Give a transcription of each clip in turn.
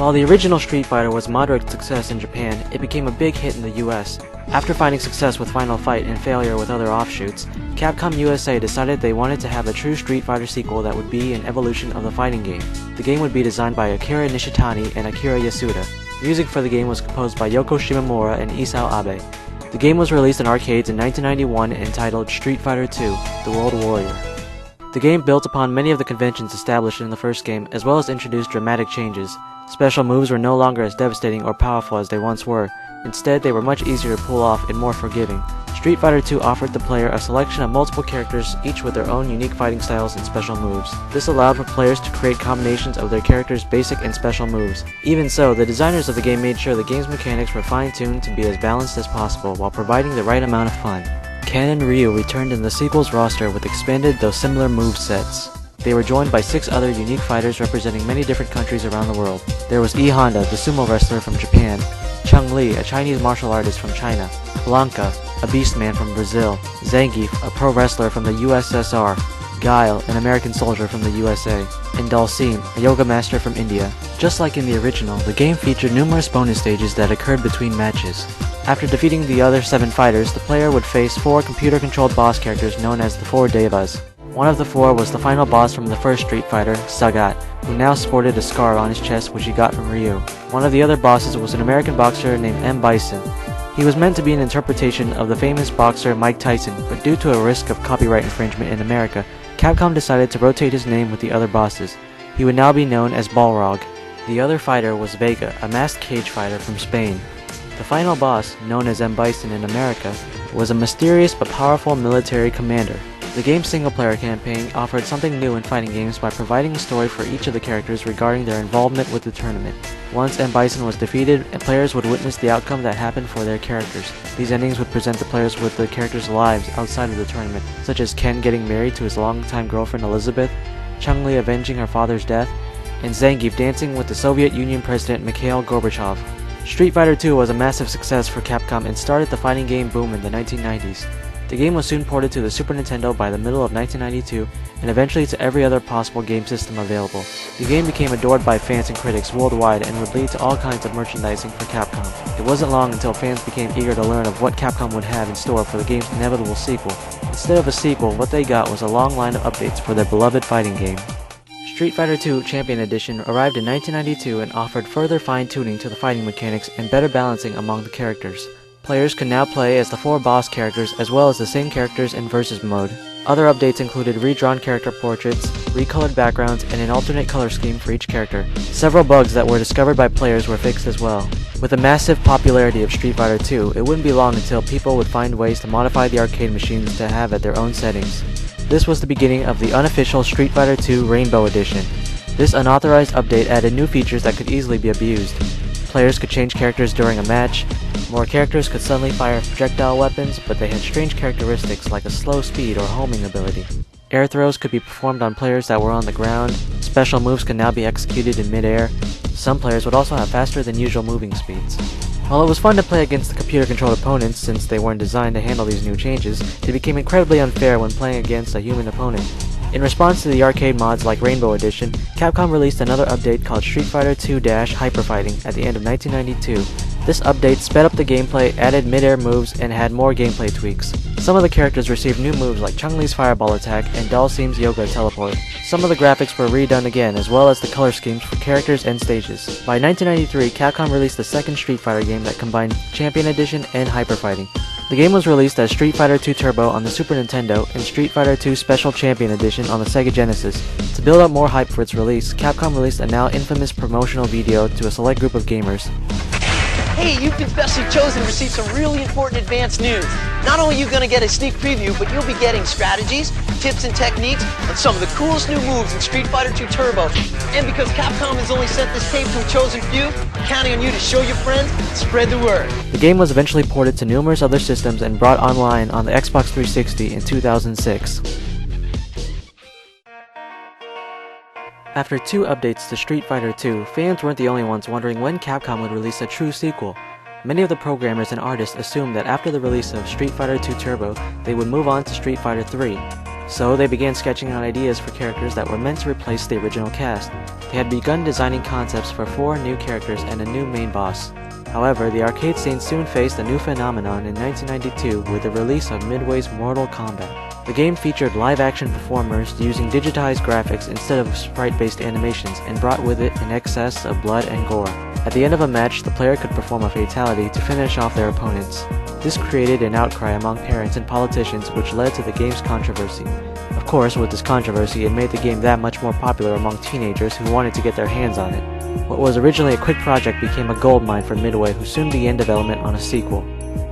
While the original Street Fighter was a moderate success in Japan, it became a big hit in the US. After finding success with Final Fight and failure with other offshoots, Capcom USA decided they wanted to have a true Street Fighter sequel that would be an evolution of the fighting game. The game would be designed by Akira Nishitani and Akira Yasuda. Music for the game was composed by Yoko Shimomura and Isao Abe. The game was released in arcades in 1991 entitled Street Fighter II: The World Warrior. The game built upon many of the conventions established in the first game, as well as introduced dramatic changes. Special moves were no longer as devastating or powerful as they once were. Instead, they were much easier to pull off and more forgiving. Street Fighter II offered the player a selection of multiple characters, each with their own unique fighting styles and special moves. This allowed for players to create combinations of their characters' basic and special moves. Even so, the designers of the game made sure the game's mechanics were fine-tuned to be as balanced as possible while providing the right amount of fun. Ken and Ryu returned in the sequel's roster with expanded though similar move sets. They were joined by 6 other unique fighters representing many different countries around the world. There was E Honda, the sumo wrestler from Japan, Chung Li, a Chinese martial artist from China, Blanca, a beastman from Brazil, Zangief, a pro wrestler from the USSR, Guile, an American soldier from the USA, and Dalsim, a yoga master from India. Just like in the original, the game featured numerous bonus stages that occurred between matches. After defeating the other 7 fighters, the player would face 4 computer-controlled boss characters known as the 4 Devas. One of the 4 was the final boss from the first Street Fighter, Sagat, who now sported a scar on his chest which he got from Ryu. One of the other bosses was an American boxer named M. Bison. He was meant to be an interpretation of the famous boxer Mike Tyson, but due to a risk of copyright infringement in America, Capcom decided to rotate his name with the other bosses. He would now be known as Balrog. The other fighter was Vega, a masked cage fighter from Spain. The final boss, known as M. Bison in America, was a mysterious but powerful military commander. The game's single-player campaign offered something new in fighting games by providing a story for each of the characters regarding their involvement with the tournament. Once M. Bison was defeated, players would witness the outcome that happened for their characters. These endings would present the players with the characters' lives outside of the tournament, such as Ken getting married to his longtime girlfriend Elizabeth, Chung Li avenging her father's death, and Zangief dancing with the Soviet Union President Mikhail Gorbachev. Street Fighter II was a massive success for Capcom and started the fighting game boom in the 1990s. The game was soon ported to the Super Nintendo by the middle of 1992, and eventually to every other possible game system available. The game became adored by fans and critics worldwide and would lead to all kinds of merchandising for Capcom. It wasn't long until fans became eager to learn of what Capcom would have in store for the game's inevitable sequel. Instead of a sequel, what they got was a long line of updates for their beloved fighting game. Street Fighter II Champion Edition arrived in 1992 and offered further fine-tuning to the fighting mechanics and better balancing among the characters. Players could now play as the 4 boss characters as well as the same characters in Versus mode. Other updates included redrawn character portraits, recolored backgrounds, and an alternate color scheme for each character. Several bugs that were discovered by players were fixed as well. With the massive popularity of Street Fighter II, it wouldn't be long until people would find ways to modify the arcade machines to have at their own settings. This was the beginning of the unofficial Street Fighter II Rainbow Edition. This unauthorized update added new features that could easily be abused. Players could change characters during a match. More characters could suddenly fire projectile weapons, but they had strange characteristics like a slow speed or homing ability. Air throws could be performed on players that were on the ground. Special moves could now be executed in mid-air. Some players would also have faster than usual moving speeds. While it was fun to play against the computer-controlled opponents since they weren't designed to handle these new changes, they became incredibly unfair when playing against a human opponent. In response to the arcade mods like Rainbow Edition, Capcom released another update called Street Fighter II Hyper Fighting at the end of 1992. This update sped up the gameplay, added mid-air moves, and had more gameplay tweaks. Some of the characters received new moves like Chung-Li's Fireball attack and Dalsim's Yoga teleport. Some of the graphics were redone again, as well as the color schemes for characters and stages. By 1993, Capcom released the second Street Fighter game that combined Champion Edition and Hyper Fighting. The game was released as Street Fighter II Turbo on the Super Nintendo and Street Fighter II Special Champion Edition on the Sega Genesis. To build up more hype for its release, Capcom released a now infamous promotional video to a select group of gamers. Hey, you've been specially chosen to receive some really important advanced news. Not only are you going to get a sneak preview, but you'll be getting strategies, tips and techniques on some of the coolest new moves in Street Fighter 2 Turbo. And because Capcom has only sent this tape to a chosen few, we're counting on you to show your friends and spread the word. The game was eventually ported to numerous other systems and brought online on the Xbox 360 in 2006. After 2 updates to Street Fighter 2, fans weren't the only ones wondering when Capcom would release a true sequel. Many of the programmers and artists assumed that after the release of Street Fighter 2 Turbo, they would move on to Street Fighter 3. So they began sketching out ideas for characters that were meant to replace the original cast. They had begun designing concepts for 4 new characters and a new main boss. However, the arcade scene soon faced a new phenomenon in 1992 with the release of Midway's Mortal Kombat. The game featured live-action performers using digitized graphics instead of sprite-based animations and brought with it an excess of blood and gore. At the end of a match, the player could perform a fatality to finish off their opponents. This created an outcry among parents and politicians, which led to the game's controversy. Of course, with this controversy, it made the game that much more popular among teenagers who wanted to get their hands on it. What was originally a quick project became a goldmine for Midway, who soon began development on a sequel.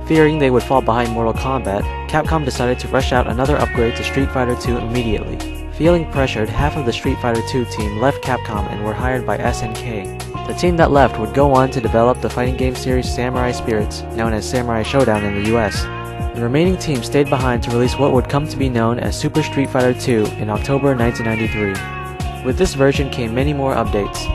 Fearing they would fall behind Mortal Kombat, Capcom decided to rush out another upgrade to Street Fighter 2 immediately. Feeling pressured, half of the Street Fighter 2 team left Capcom and were hired by SNK. The team that left would go on to develop the fighting game series Samurai Spirits, known as Samurai Showdown in the US. The remaining team stayed behind to release what would come to be known as Super Street Fighter 2 in October 1993. With this version came many more updates.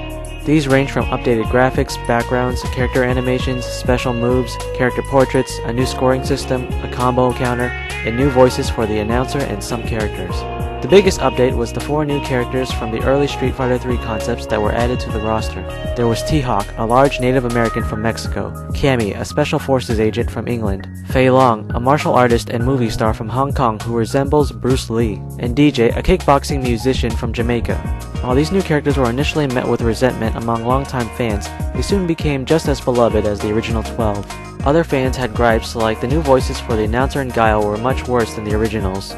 These range from updated graphics, backgrounds, character animations, special moves, character portraits, a new scoring system, a combo counter, and new voices for the announcer and some characters. The biggest update was the 4 new characters from the early Street Fighter 3 concepts that were added to the roster. There was T-Hawk, a large Native American from Mexico, Cammy, a Special Forces agent from England, Fei Long, a martial artist and movie star from Hong Kong who resembles Bruce Lee, and DJ, a kickboxing musician from Jamaica. While these new characters were initially met with resentment among longtime fans, they soon became just as beloved as the original 12. Other fans had gripes, like the new voices for the announcer and Guile were much worse than the originals.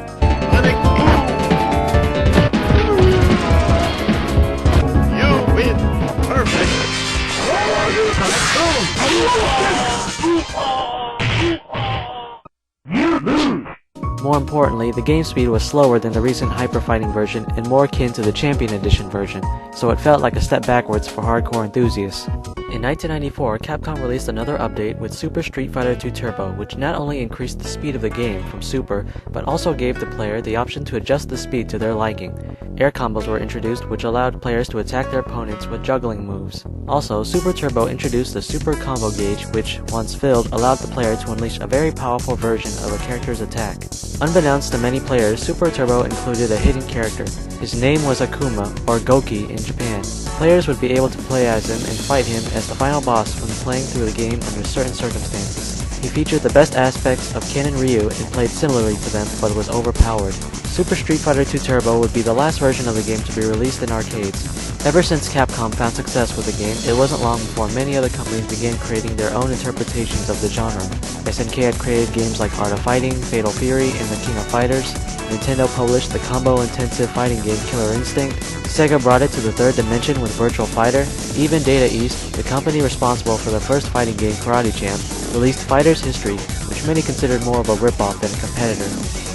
More importantly, the game speed was slower than the recent Hyper Fighting version and more akin to the Champion Edition version, so it felt like a step backwards for hardcore enthusiasts. In 1994, Capcom released another update with Super Street Fighter 2 Turbo, which not only increased the speed of the game from Super, but also gave the player the option to adjust the speed to their liking. Air combos were introduced, which allowed players to attack their opponents with juggling moves. Also, Super Turbo introduced the Super Combo Gauge, which, once filled, allowed the player to unleash a very powerful version of a character's attack. Unbeknownst to many players, Super Turbo included a hidden character. His name was Akuma, or Goki in Japan. Players would be able to play as him and fight him as the final boss when playing through the game under certain circumstances. He featured the best aspects of Ken and Ryu and played similarly to them, but was overpowered. Super Street Fighter 2 Turbo would be the last version of the game to be released in arcades. Ever since Capcom found success with the game, it wasn't long before many other companies began creating their own interpretations of the genre. SNK had created games like Art of Fighting, Fatal Fury, and The King of Fighters. Nintendo published the combo-intensive fighting game Killer Instinct. Sega brought it to the third dimension with Virtual Fighter. Even Data East, the company responsible for the first fighting game Karate Champ, released Fighter's History, which many considered more of a rip-off than a competitor.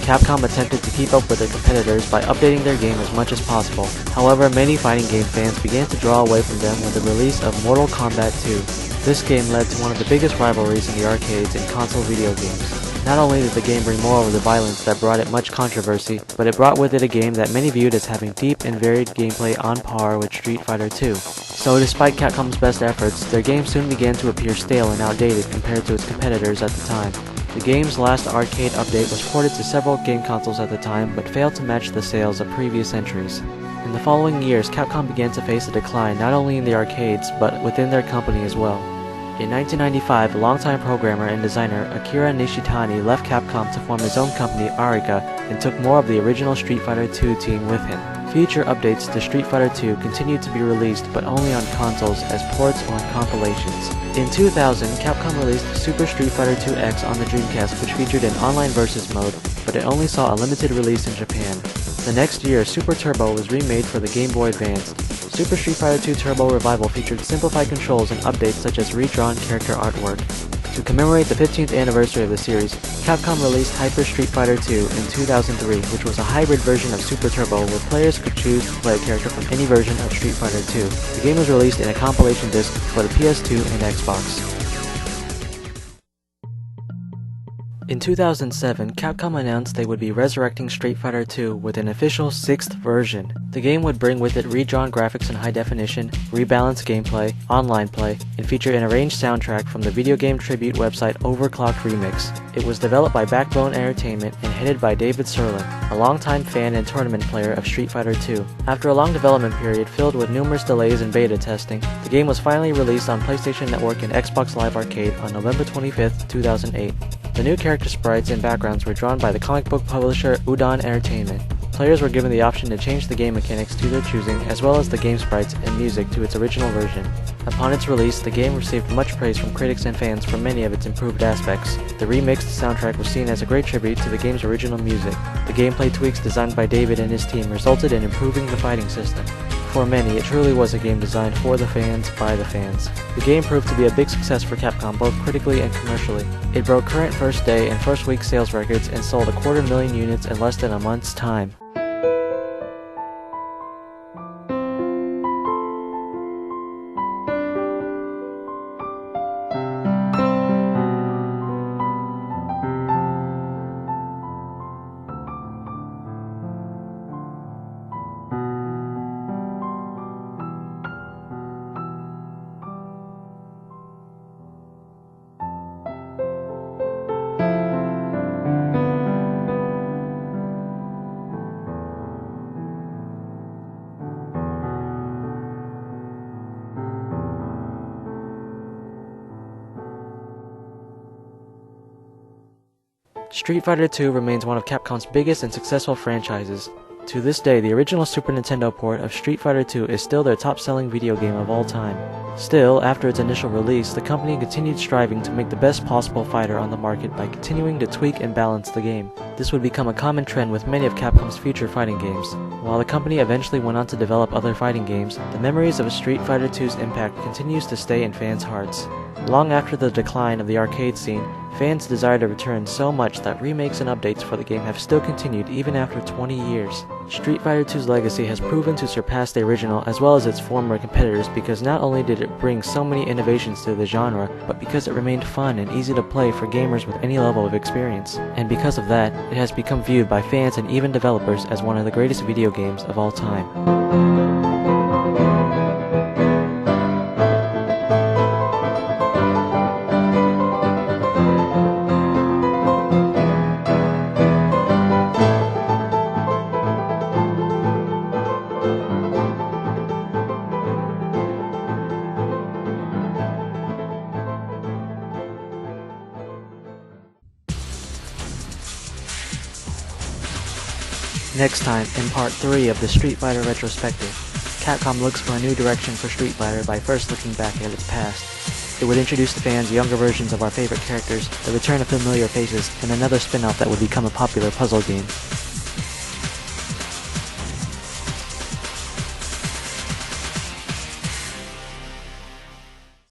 Capcom attempted to keep up with their competitors by updating their game as much as possible. However, many fighting game fans began to draw away from them with the release of Mortal Kombat 2. This game led to one of the biggest rivalries in the arcades and console video games. Not only did the game bring more of the violence that brought it much controversy, but it brought with it a game that many viewed as having deep and varied gameplay on par with Street Fighter 2. So despite Capcom's best efforts, their game soon began to appear stale and outdated compared to its competitors at the time. The game's last arcade update was ported to several game consoles at the time, but failed to match the sales of previous entries. In the following years, Capcom began to face a decline not only in the arcades, but within their company as well. In 1995, longtime programmer and designer Akira Nishitani left Capcom to form his own company, ARIKA, and took more of the original Street Fighter 2 team with him. Future updates to Street Fighter 2 continued to be released, but only on consoles as ports or compilations. In 2000, Capcom released Super Street Fighter 2X on the Dreamcast, which featured an online versus mode, but it only saw a limited release in Japan. The next year, Super Turbo was remade for the Game Boy Advance. Super Street Fighter II Turbo Revival featured simplified controls and updates such as redrawn character artwork. To commemorate the 15th anniversary of the series, Capcom released Hyper Street Fighter II in 2003, which was a hybrid version of Super Turbo where players could choose to play a character from any version of Street Fighter II. The game was released in a compilation disc for the PS2 and Xbox. In 2007, Capcom announced they would be resurrecting Street Fighter II with an official 6th version. The game would bring with it redrawn graphics in high definition, rebalanced gameplay, online play, and feature an arranged soundtrack from the video game tribute website Overclocked Remix. It was developed by Backbone Entertainment and headed by David Sirlin, a longtime fan and tournament player of Street Fighter II. After a long development period filled with numerous delays and beta testing, the game was finally released on PlayStation Network and Xbox Live Arcade on November 25, 2008. The new character sprites and backgrounds were drawn by the comic book publisher Udon Entertainment. Players were given the option to change the game mechanics to their choosing, as well as the game sprites and music to its original version. Upon its release, the game received much praise from critics and fans for many of its improved aspects. The remixed soundtrack was seen as a great tribute to the game's original music. The gameplay tweaks designed by David and his team resulted in improving the fighting system. For many, it truly was a game designed for the fans, by the fans. The game proved to be a big success for Capcom both critically and commercially. It broke current first day and first week sales records and sold 250,000 units in less than a month's time. Street Fighter II remains one of Capcom's biggest and successful franchises. To this day, the original Super Nintendo port of Street Fighter II is still their top-selling video game of all time. Still, after its initial release, the company continued striving to make the best possible fighter on the market by continuing to tweak and balance the game. This would become a common trend with many of Capcom's future fighting games. While the company eventually went on to develop other fighting games, the memories of Street Fighter II's impact continues to stay in fans' hearts. Long after the decline of the arcade scene, fans' desire to return so much that remakes and updates for the game have still continued even after 20 years. Street Fighter II's legacy has proven to surpass the original as well as its former competitors because not only did it bring so many innovations to the genre, but because it remained fun and easy to play for gamers with any level of experience. And because of that, it has become viewed by fans and even developers as one of the greatest video games of all time. Next time, in part 3 of the Street Fighter Retrospective, Capcom looks for a new direction for Street Fighter by first looking back at its past. It would introduce to fans younger versions of our favorite characters, the return of familiar faces, and another spin-off that would become a popular puzzle game.